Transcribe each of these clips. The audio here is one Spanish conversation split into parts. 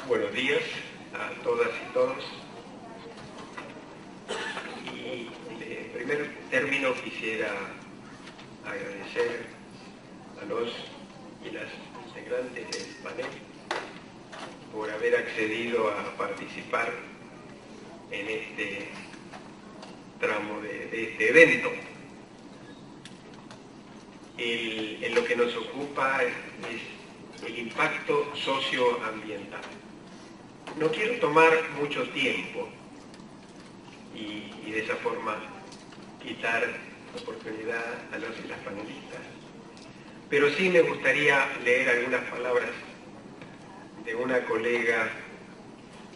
Buenos días a todas y todos. Y en primer término quisiera agradecer a los y las integrantes del panel por haber accedido a participar en este tramo de este evento. En lo que nos ocupa es el impacto socioambiental. No quiero tomar mucho tiempo y de esa forma quitar la oportunidad a los y las panelistas, pero sí me gustaría leer algunas palabras de una colega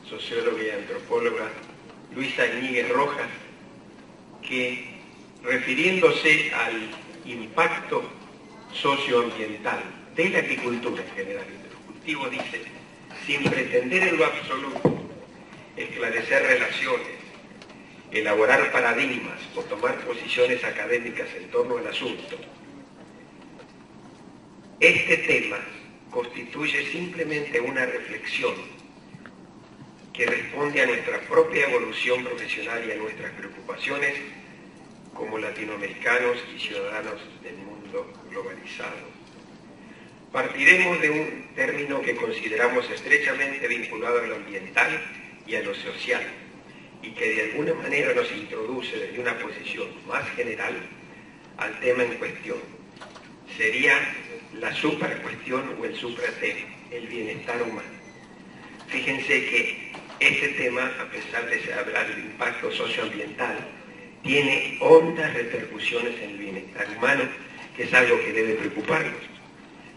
socióloga y antropóloga, Luisa Iñiguez Rojas, que refiriéndose al impacto socioambiental de la agricultura en general y de los cultivos, dice: sin pretender en lo absoluto esclarecer relaciones, elaborar paradigmas o tomar posiciones académicas en torno al asunto, este tema constituye simplemente una reflexión que responde a nuestra propia evolución profesional y a nuestras preocupaciones como latinoamericanos y ciudadanos del mundo globalizado. Partiremos de un término que consideramos estrechamente vinculado a lo ambiental y a lo social, y que de alguna manera nos introduce desde una posición más general al tema en cuestión. Sería la supercuestión o el supratema, el bienestar humano. Fíjense que este tema, a pesar de hablar del impacto socioambiental, tiene hondas repercusiones en el bienestar humano, que es algo que debe preocuparnos.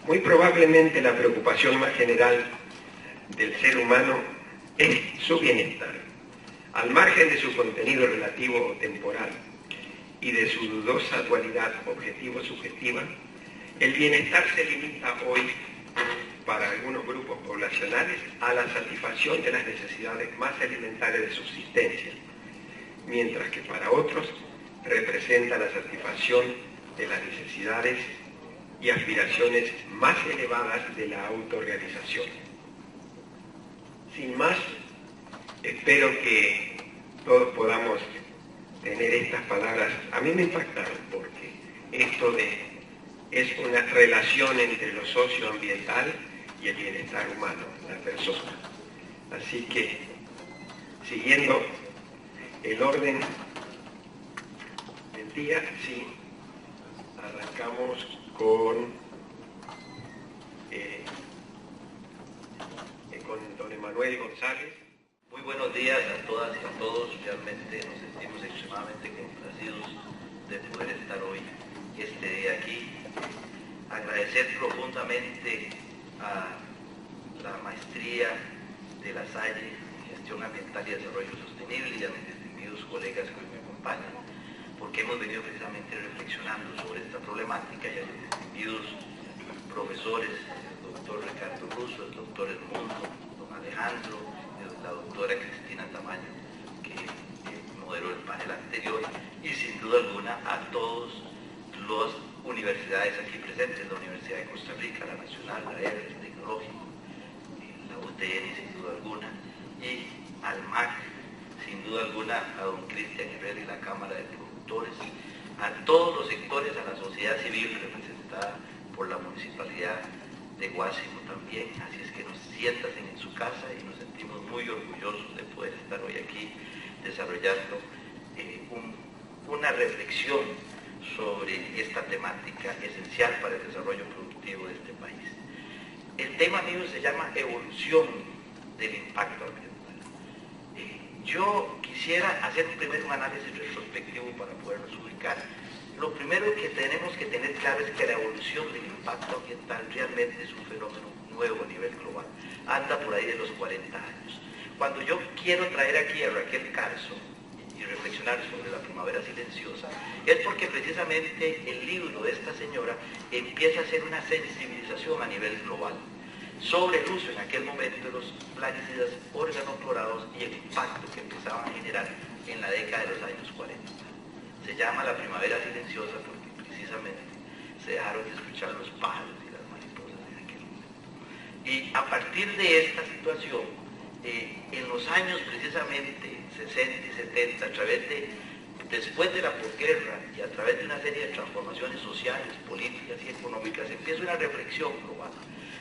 Muy probablemente la preocupación más general del ser humano es su bienestar, al margen de su contenido relativo o temporal y de su dudosa dualidad objetivo-subjetiva. El bienestar se limita hoy, para algunos grupos poblacionales, a la satisfacción de las necesidades más elementales de subsistencia, mientras que para otros representa la satisfacción de las necesidades y aspiraciones más elevadas de la autorrealización. Sin más, espero que todos podamos tener estas palabras. A mí me impactaron porque esto es una relación entre lo socioambiental y el bienestar humano, la persona. Así que, siguiendo el orden del día, sí, arrancamos con don Emanuel González. Muy buenos días a todas y a todos. Realmente nos sentimos extremadamente complacidos de poder estar hoy, este día aquí. Agradecer profundamente a la maestría de La Salle en Gestión Ambiental y Desarrollo Sostenible y a mis distinguidos colegas que hoy me acompañan, porque hemos venido precisamente reflexionando sobre esta problemática, y a los distinguidos profesores, el doctor Ricardo Russo, el doctor Edmundo, don Alejandro, la doctora Cristina Tamayo, que moderó el panel anterior, y sin duda alguna a todas las universidades aquí presentes, la Universidad de Costa Rica, la Nacional, la ERA, el Tecnológico, la UTN sin duda alguna, y al MAC, sin duda alguna, a don Cristian Herrera y la Cámara de Productores, a todos los sectores, a la sociedad civil representada por la Municipalidad de Guásimo también. Así es que nos sientan en su casa y nos sentimos muy orgullosos de poder estar hoy aquí desarrollando una reflexión sobre esta temática esencial para el desarrollo productivo de este país. El tema mío se llama evolución del impacto ambiental. Yo quisiera hacer primero un análisis retrospectivo para podernos ubicar. Lo primero que tenemos que tener claro es que la evolución del impacto ambiental realmente es un fenómeno nuevo a nivel global. Anda por ahí de los 40 años. Cuando yo quiero traer aquí a Raquel Carso y reflexionar sobre la primavera silenciosa, es porque precisamente el libro de esta señora empieza a hacer una sensibilización a nivel global sobre el uso en aquel momento de los plaguicidas organoclorados y el impacto que empezaban a generar en la década de los años 40. Se llama la primavera silenciosa porque precisamente se dejaron de escuchar los pájaros y las mariposas en aquel momento. Y a partir de esta situación en los años precisamente 60 y 70, después de la posguerra y a través de una serie de transformaciones sociales, políticas y económicas, empieza una reflexión global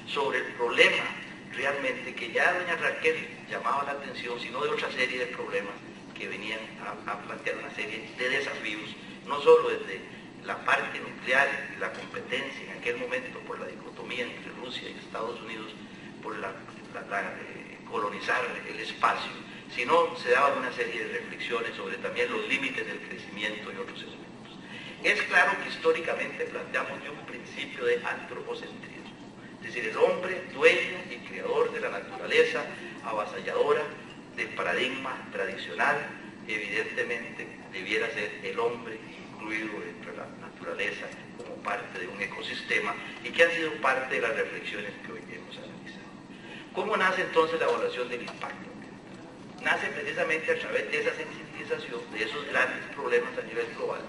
sobre el problema realmente que ya doña Raquel llamaba la atención, sino de otra serie de problemas que venían a plantear una serie de desafíos, no solo desde la parte nuclear y la competencia en aquel momento por la dicotomía entre Rusia y Estados Unidos, por colonizar el espacio, sino se daban una serie de reflexiones sobre también los límites del crecimiento y otros elementos. Es claro que históricamente planteamos de un principio de antropocentrismo, es decir, el hombre dueño y creador de la naturaleza, avasalladora del paradigma tradicional, evidentemente debiera ser el hombre incluido dentro de la naturaleza como parte de un ecosistema y que han sido parte de las reflexiones que hoy hemos analizado. ¿Cómo nace entonces la evaluación del impacto? Nace precisamente a través de esa sensibilización de esos grandes problemas a nivel global,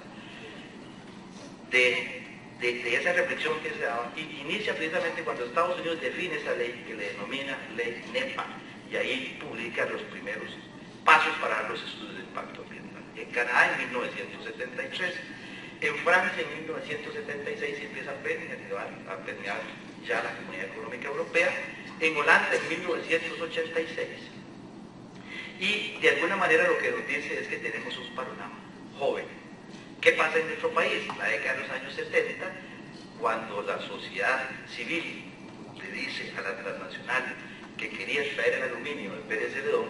de esa reflexión que se daba, y inicia precisamente cuando Estados Unidos define esa ley que le denomina ley NEPA, y ahí publica los primeros pasos para los estudios de impacto ambiental. En Canadá en 1973, en Francia en 1976 empieza a permear ya la Comunidad Económica Europea, en Holanda en 1986, y de alguna manera lo que nos dice es que tenemos un panorama joven. ¿Qué pasa en nuestro país? La década de los años 70, cuando la sociedad civil le dice a la transnacional que quería extraer el aluminio del Pérez Celedón,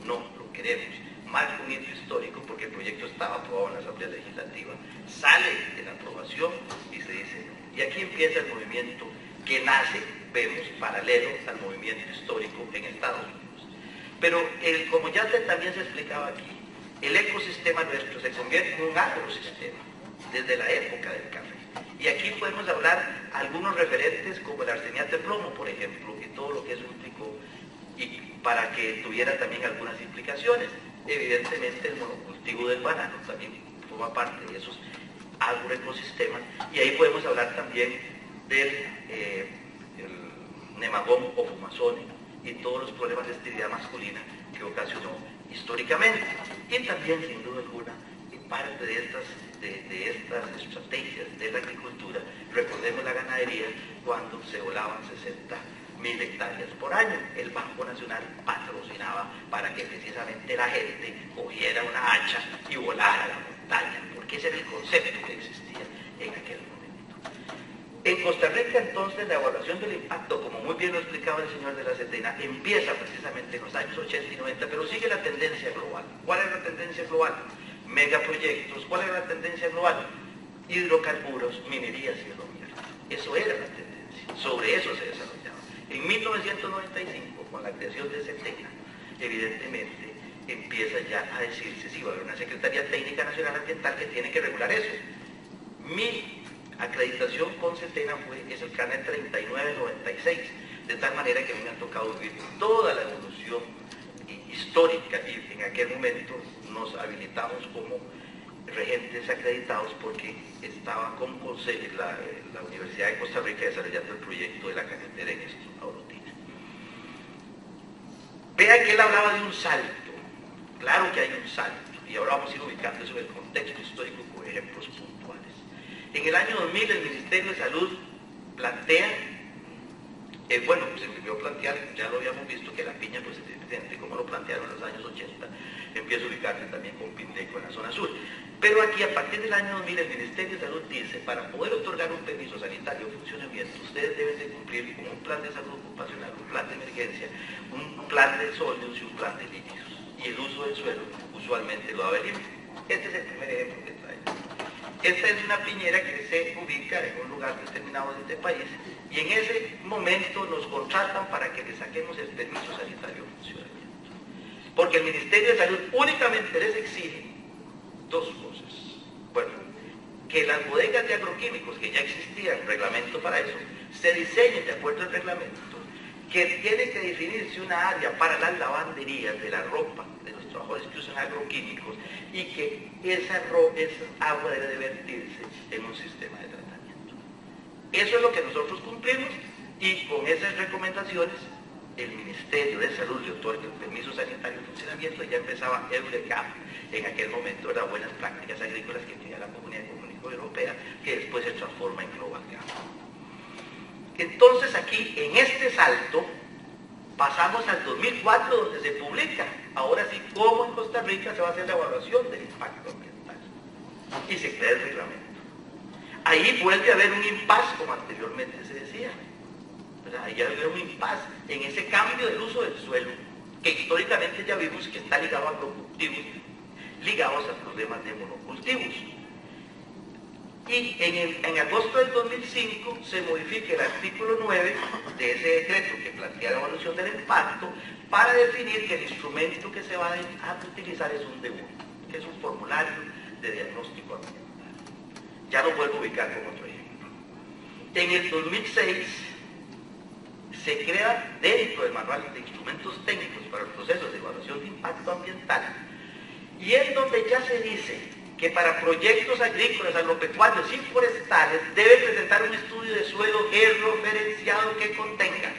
no lo queremos. Marca un hito histórico porque el proyecto estaba aprobado en la Asamblea Legislativa, sale de la aprobación y se dice no. Y aquí empieza el movimiento que nace, vemos, paralelo al movimiento histórico en Estados Unidos. Pero como ya también se explicaba aquí, el ecosistema nuestro se convierte en un agrosistema desde la época del café. Y aquí podemos hablar algunos referentes como el arseniato de plomo, por ejemplo, y todo lo que eso implicó, y para que tuviera también algunas implicaciones. Evidentemente el monocultivo del banano también forma parte de esos agroecosistemas, y ahí podemos hablar también del nemagón o fumazone y todos los problemas de esterilidad masculina que ocasionó históricamente. Y también, sin duda alguna, parte de estas estrategias de la agricultura, recordemos la ganadería, cuando se volaban 60.000 hectáreas por año. El Banco Nacional patrocinaba para que precisamente la gente cogiera una hacha y volara a la montaña, porque ese era el concepto que existía en aquel momento. En Costa Rica, entonces, la evaluación del impacto, como muy bien lo explicaba el señor de la Setena, empieza precisamente en los años 80 y 90, pero sigue la tendencia global. ¿Cuál es la tendencia global? Megaproyectos. ¿Cuál era la tendencia global? Hidrocarburos, minería, cielo abierto. Eso era la tendencia, sobre eso se desarrollaba. En 1995, con la creación de Setena, evidentemente empieza ya a decirse, sí, va a haber una Secretaría Técnica Nacional Ambiental que tiene que regular eso. Mi acreditación con Setena es el carnet 3996, de tal manera que a mí me ha tocado vivir toda la evolución histórica, y en aquel momento nos habilitamos como regentes acreditados porque estaba con la Universidad de Costa Rica desarrollando el proyecto de la carretera en Orotina. Vean que él hablaba de un salto. Claro que hay un salto, y ahora vamos a ir ubicando eso en el contexto histórico con ejemplos puntuales. En el año 2000 el Ministerio de Salud plantea, bueno, pues se volvió a plantear, ya lo habíamos visto, que la piña, pues evidentemente, como lo plantearon en los años 80, empieza a ubicarse también con Pindeco en la zona sur. Pero aquí, a partir del año 2000, el Ministerio de Salud dice, para poder otorgar un permiso sanitario de funcionamiento, ustedes deben de cumplir con un plan de salud ocupacional, un plan de emergencia, un plan de sólidos y un plan de líquidos. Y el uso del suelo usualmente lo da el INPE. Este es el primer ejemplo que trae. Esta es una piñera que se ubica en un lugar determinado de este país, y en ese momento nos contratan para que le saquemos el permiso sanitario de funcionamiento. Porque el Ministerio de Salud únicamente les exige dos cosas. Bueno, que las bodegas de agroquímicos, que ya existía un reglamento para eso, se diseñen de acuerdo al reglamento, que tiene que definirse una área para las lavanderías de la ropa de los trabajadores que usan agroquímicos, y que esa agua debe de vertirse en un sistema de tratamiento. Eso es lo que nosotros cumplimos, y con esas recomendaciones el Ministerio de Salud le otorga el permiso sanitario de funcionamiento, ya empezaba EURECAP, en aquel momento eran buenas prácticas agrícolas que tenía la Comunidad Económica Europea, que después se transforma en Global Gap. Entonces aquí, en este salto, pasamos al 2004, donde se publica, ahora sí, cómo en Costa Rica se va a hacer la evaluación del impacto ambiental, y se crea el reglamento. Ahí vuelve a haber un impasse, como anteriormente se decía, ¿verdad? Ahí hay un impasse en ese cambio del uso del suelo, que históricamente ya vimos que está ligado a agrocultivos, ligados a problemas de monocultivos. Y en agosto del 2005 se modifica el artículo 9 de ese decreto que plantea la evaluación del impacto para definir que el instrumento que se va a utilizar es un DEUR, que es un formulario de diagnóstico ambiental. Ya lo vuelvo a ubicar como otro ejemplo. En el 2006 se crea dentro del manual de instrumentos técnicos para los procesos de evaluación de impacto ambiental, y en donde ya se dice que para proyectos agrícolas, agropecuarios y forestales debe presentar un estudio de suelo georreferenciado que contenga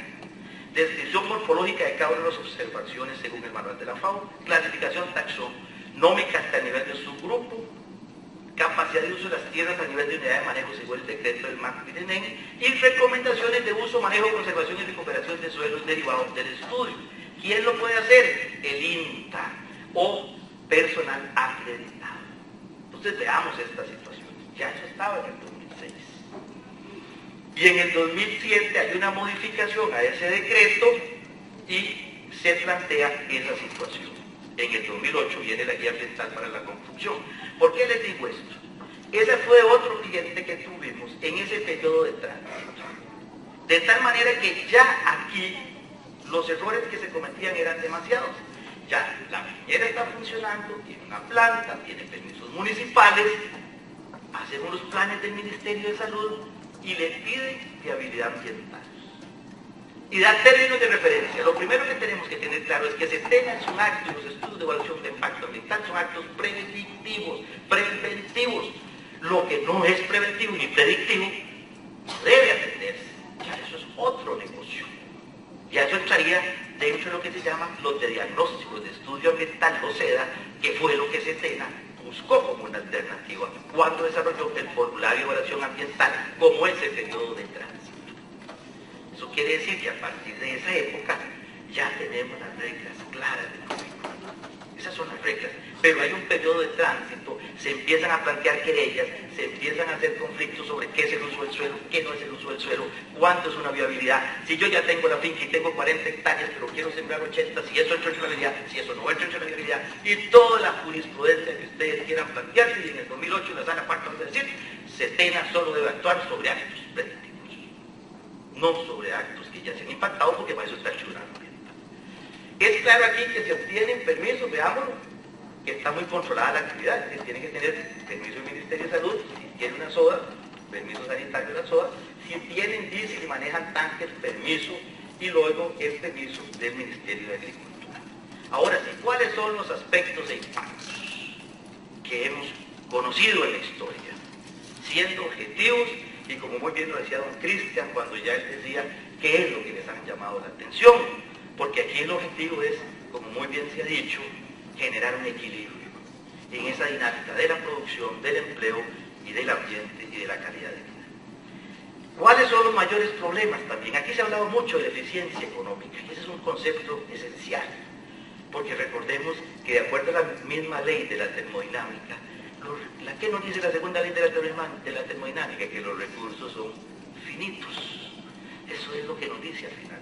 descripción morfológica de cada una de las observaciones según el manual de la FAO, clasificación taxonómica hasta el nivel de subgrupo, capacidad de uso de las tierras a nivel de unidad de manejo según el decreto del MAC-PIRENEN y recomendaciones de uso, manejo, conservación y recuperación de suelos derivados del estudio. ¿Quién lo puede hacer? El INTA o personal acreditado. Entonces veamos esta situación. Ya eso estaba en el 2006. Y en el 2007 hay una modificación a ese decreto y se plantea esa situación. En el 2008 viene la guía ambiental para la construcción. ¿Por qué les digo esto? Ese fue otro cliente que tuvimos en ese periodo de tránsito. De tal manera que ya aquí los errores que se cometían eran demasiados. Ya la minera está funcionando, tiene una planta, tiene permisos municipales, hacemos los planes del Ministerio de Salud y le piden viabilidad ambiental. Y da términos de referencia. Lo primero que tenemos que tener claro es que SETENA son actos, los estudios de evaluación de impacto ambiental son actos preventivos. Lo que no es preventivo ni predictivo no debe atenderse. Ya eso es otro negocio. Ya eso entraría dentro de lo que se llama los de diagnósticos de estudio ambiental, o SEDA, que fue lo que SETENA buscó como una alternativa cuando desarrolló el formulario de evaluación ambiental como ese periodo de tránsito. Eso quiere decir que a partir de esa época ya tenemos las reglas claras del currículum. Esas son las reglas. Pero hay un periodo de tránsito, se empiezan a plantear querellas, se empiezan a hacer conflictos sobre qué es el uso del suelo, qué no es el uso del suelo, cuánto es una viabilidad. Si yo ya tengo la finca y tengo 40 hectáreas, pero quiero sembrar 80, si eso entra en la viabilidad, si eso no entra en la viabilidad, y toda la jurisprudencia que ustedes quieran plantearse, y en el 2008 la sala cuarta va a decir, SETENA solo debe actuar sobre actos predictivos, no sobre actos que ya se han impactado, porque para eso está el tribunal ambiental. Es claro aquí que se obtienen permisos, veámoslo, que está muy controlada la actividad, que tiene que tener permiso del Ministerio de Salud, si tiene una soda, permiso sanitario de la soda, si tienen diésel y manejan tanques, permiso, y luego el permiso del Ministerio de Agricultura. Ahora sí, ¿cuáles son los aspectos de impactos que hemos conocido en la historia? Siendo objetivos, y como muy bien lo decía don Cristian, cuando ya él decía qué es lo que les han llamado la atención, porque aquí el objetivo es, como muy bien se ha dicho, generar un equilibrio en esa dinámica de la producción, del empleo y del ambiente y de la calidad de vida. ¿Cuáles son los mayores problemas también? Aquí se ha hablado mucho de eficiencia económica y ese es un concepto esencial, porque recordemos que de acuerdo a la misma ley de la termodinámica, ¿la que nos dice la segunda ley de la termodinámica? Que los recursos son finitos. Eso es lo que nos dice al final.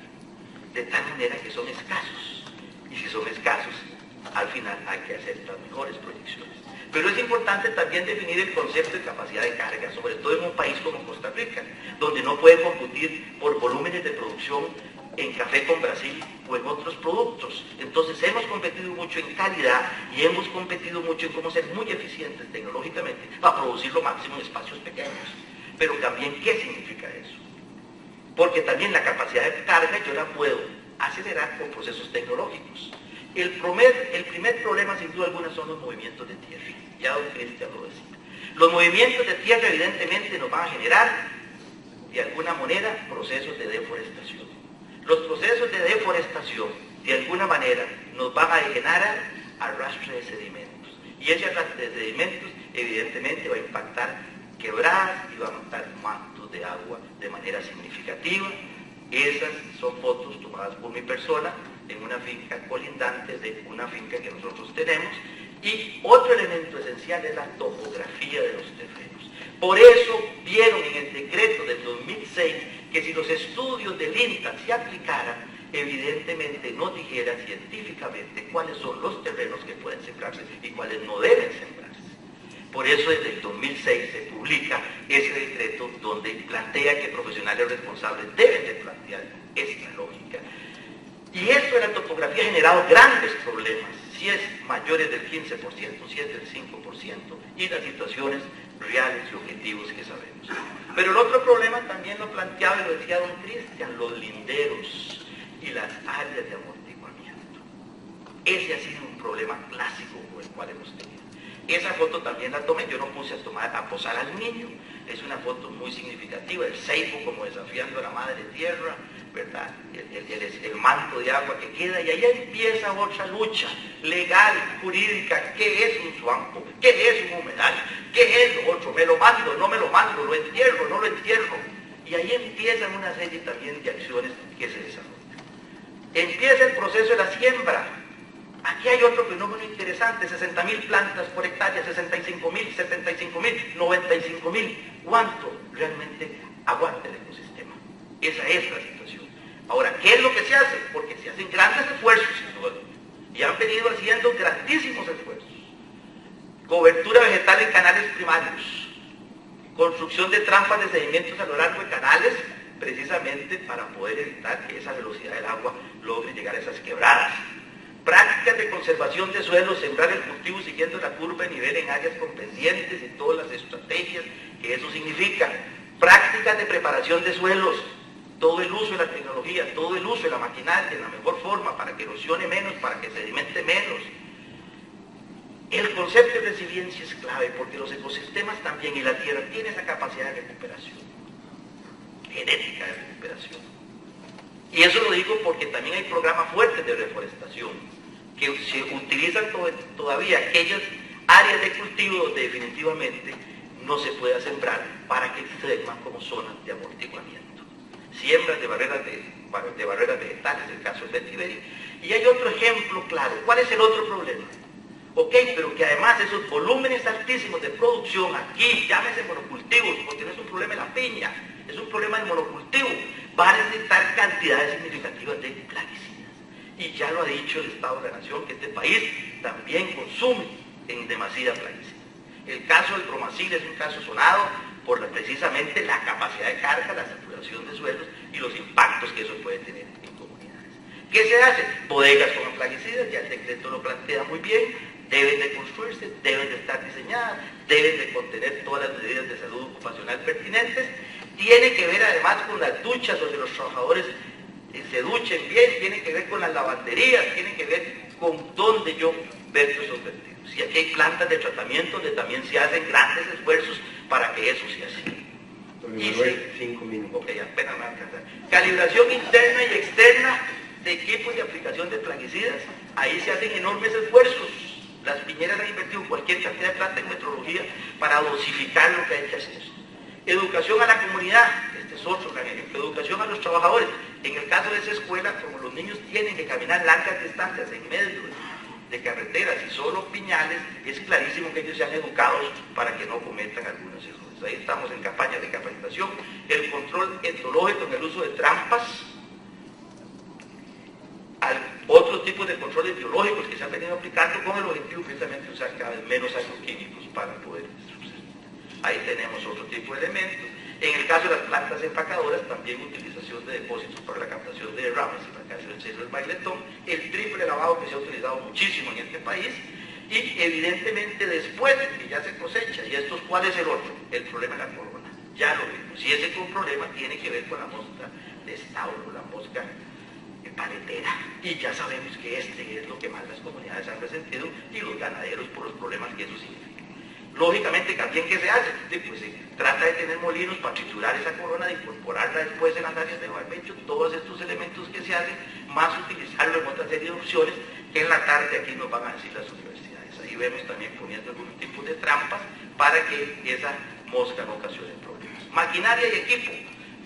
De tal manera que son escasos. Y si son escasos, al final hay que hacer las mejores proyecciones. Pero es importante también definir el concepto de capacidad de carga, sobre todo en un país como Costa Rica, donde no puede competir por volúmenes de producción en café con Brasil o en otros productos. Entonces hemos competido mucho en calidad y hemos competido mucho en cómo ser muy eficientes tecnológicamente para producir lo máximo en espacios pequeños. Pero también, ¿qué significa eso? Porque también la capacidad de carga yo la puedo acelerar con procesos tecnológicos. El primer problema, sin duda alguna, son los movimientos de tierra. Ya don Cristian lo decía. Los movimientos de tierra evidentemente nos van a generar, de alguna manera, procesos de deforestación. Los procesos de deforestación, de alguna manera, nos van a generar arrastre de sedimentos. Y ese arrastre de sedimentos, evidentemente, va a impactar quebradas y va a impactar mantos de agua de manera significativa. Esas son fotos tomadas por mi persona en una finca colindante de una finca que nosotros tenemos. Y otro elemento esencial es la topografía de los terrenos. Por eso vieron en el decreto del 2006 que si los estudios del INTA se aplicaran, evidentemente nos dijera científicamente cuáles son los terrenos que pueden sembrarse y cuáles no deben sembrarse. Por eso desde el 2006 se publica ese decreto donde plantea que profesionales responsables deben de plantear esta lógica. Y esto de la topografía ha generado grandes problemas, si es mayores del 15%, si es del 5%, y las situaciones reales y objetivos que sabemos. Pero el otro problema también lo planteaba y lo decía don Cristian, los linderos y las áreas de amortiguamiento. Ese ha sido un problema clásico con el cual hemos tenido. Esa foto también la tomé, yo no puse a posar al niño, es una foto muy significativa, el ceibo como desafiando a la madre tierra, ¿verdad? El manto de agua que queda, y ahí empieza otra lucha legal, jurídica. ¿Qué es un suampo? ¿Qué es un humedal? ¿Qué es lo otro? ¿Me lo mando? ¿No me lo mando? ¿Lo entierro? ¿No lo entierro? Y ahí empiezan una serie también de acciones que se desarrollan. Empieza el proceso de la siembra. Aquí hay otro fenómeno interesante, 60.000 plantas por hectárea, 65.000, 75.000, 95.000. ¿Cuánto realmente aguanta el ecosistema? Esa es la situación. Ahora, ¿qué es lo que se hace? Porque se hacen grandes esfuerzos, sin duda, y han venido haciendo grandísimos esfuerzos. Cobertura vegetal en canales primarios, construcción de trampas de sedimentos a lo largo de canales, precisamente para poder evitar que esa velocidad del agua logre llegar a esas quebradas. Prácticas de conservación de suelos, sembrar el cultivo siguiendo la curva de nivel en áreas con pendientes y todas las estrategias que eso significa. Prácticas de preparación de suelos, todo el uso de la tecnología, todo el uso de la maquinaria en la mejor forma para que erosione menos, para que sedimente menos. El concepto de resiliencia es clave porque los ecosistemas también y la tierra tienen esa capacidad de recuperación, genética de recuperación. Y eso lo digo porque también hay programas fuertes de reforestación que se utilizan todavía aquellas áreas de cultivo donde definitivamente no se pueda sembrar para que sirvan como zonas de amortiguamiento. Siembras de barreras vegetales, el caso del vetiverio. Y hay otro ejemplo claro. ¿Cuál es el otro problema? Ok, pero que además esos volúmenes altísimos de producción aquí, llámese monocultivos, porque no es un problema de la piña, es un problema del monocultivo, va a necesitar cantidades significativas de plaguicidas. Y ya lo ha dicho el Estado de la Nación, que este país también consume en demasía plaguicidas. El caso del bromacil es un caso sonado por precisamente la capacidad de carga, la saturación de suelos y los impactos que eso puede tener en comunidades. ¿Qué se hace? Bodegas con plaguicidas, ya el decreto lo plantea muy bien, deben de construirse, deben de estar diseñadas, deben de contener todas las medidas de salud ocupacional pertinentes. Tiene que ver además con las duchas donde los trabajadores se duchen bien, tiene que ver con las lavanderías, tiene que ver con dónde yo verto esos vertidos. Y aquí hay plantas de tratamiento donde también se hacen grandes esfuerzos para que eso sea así. Y 5 minutos. Ok, apenas me va a alcanzar. Calibración interna y externa de equipos de aplicación de plaguicidas. Ahí se hacen enormes esfuerzos. Las piñeras han invertido cualquier cantidad de plata en metrología para dosificar lo que hay que hacer. Educación a la comunidad, este es otro gran ejemplo. Educación a los trabajadores. En el caso de esa escuela, como los niños tienen que caminar largas distancias en medio de carreteras y solo piñales, es clarísimo que ellos sean educados para que no cometan algunos errores. Ahí estamos en campañas de capacitación. El control etológico en el uso de trampas, otros tipos de controles biológicos que se han venido aplicando con el objetivo precisamente de usar cada vez menos agroquímicos para poder destruir. Ahí tenemos otro tipo de elementos. En el caso de las plantas empacadoras, también utilización de depósitos para la captación de derrames, en el caso del Cerro del Bailetón, el triple lavado que se ha utilizado muchísimo en este país, y evidentemente después de que ya se cosecha, y esto, ¿cuál es el otro? El problema de la corona. Ya lo vimos. Y ese problema tiene que ver con la mosca de Stauro, la mosca paletera, y ya sabemos que este es lo que más las comunidades han resentido y los ganaderos por los problemas que eso significa. Lógicamente, también, ¿qué se hace? Pues se trata de tener molinos para triturar esa corona, de incorporarla después en las áreas de barbecho, todos estos elementos que se hacen, más utilizarlo en otra serie de opciones que en la tarde aquí nos van a decir las universidades. Ahí vemos también poniendo algún tipo de trampas para que esa mosca no ocasione problemas. Maquinaria y equipo.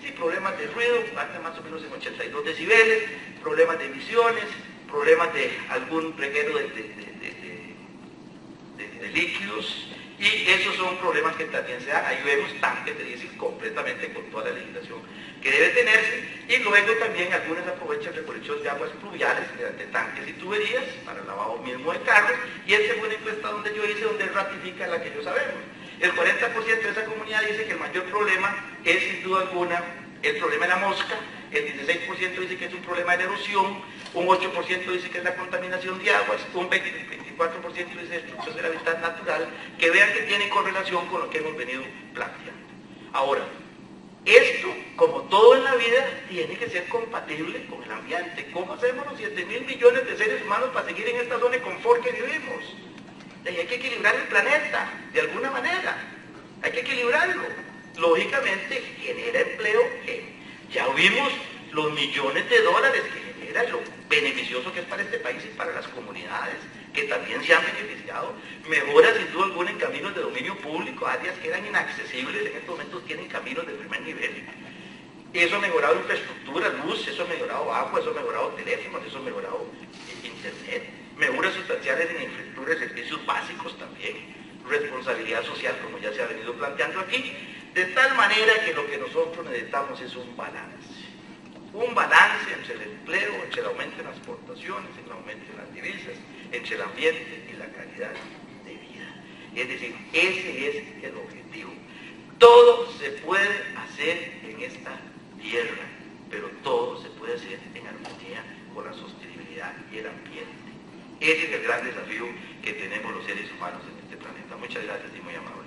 Sí, problemas de ruido, anda más o menos en 82 decibeles, problemas de emisiones, problemas de algún reguero de líquidos, y esos son problemas que también se dan. Ahí vemos tanques de diésel completamente con toda la legislación que debe tenerse, y luego también algunas aprovechan recolección de aguas pluviales mediante tanques y tuberías para el lavado mismo de carros, y esta es una encuesta donde yo hice, donde ratifica la que yo sabemos. El 40% de esa comunidad dice que el mayor problema es, sin duda alguna, el problema de la mosca, el 16% dice que es un problema de erosión, un 8% dice que es la contaminación de aguas, un 24% dice destrucción del hábitat natural, que vean que tiene correlación con lo que hemos venido planteando. Ahora, esto, como todo en la vida, tiene que ser compatible con el ambiente. ¿Cómo hacemos los 7.000 millones de seres humanos para seguir en esta zona de confort que vivimos? Y hay que equilibrar el planeta, de alguna manera. Hay que equilibrarlo. Lógicamente, genera empleo. Ya vimos los millones de dólares que genera, lo beneficioso que es para este país y para las comunidades, que también se han beneficiado. Mejora, sin duda alguna, en caminos de dominio público, áreas que eran inaccesibles, en estos momentos tienen caminos de primer nivel. Eso ha mejorado infraestructura, luz, eso ha mejorado agua, eso ha mejorado teléfonos, eso ha mejorado internet. Mejoras sustanciales en infraestructura de servicios básicos también. Responsabilidad social, como ya se ha venido planteando aquí, de tal manera que lo que nosotros necesitamos es un balance. Un balance entre el empleo, entre el aumento en las exportaciones, el aumento en las divisas, entre el ambiente y la calidad de vida. Es decir, ese es el objetivo. Todo se puede hacer en esta tierra, pero todo se puede hacer en armonía con la sostenibilidad y el ambiente. Ese es el gran desafío que tenemos los seres humanos en este planeta. Muchas gracias y muy amables.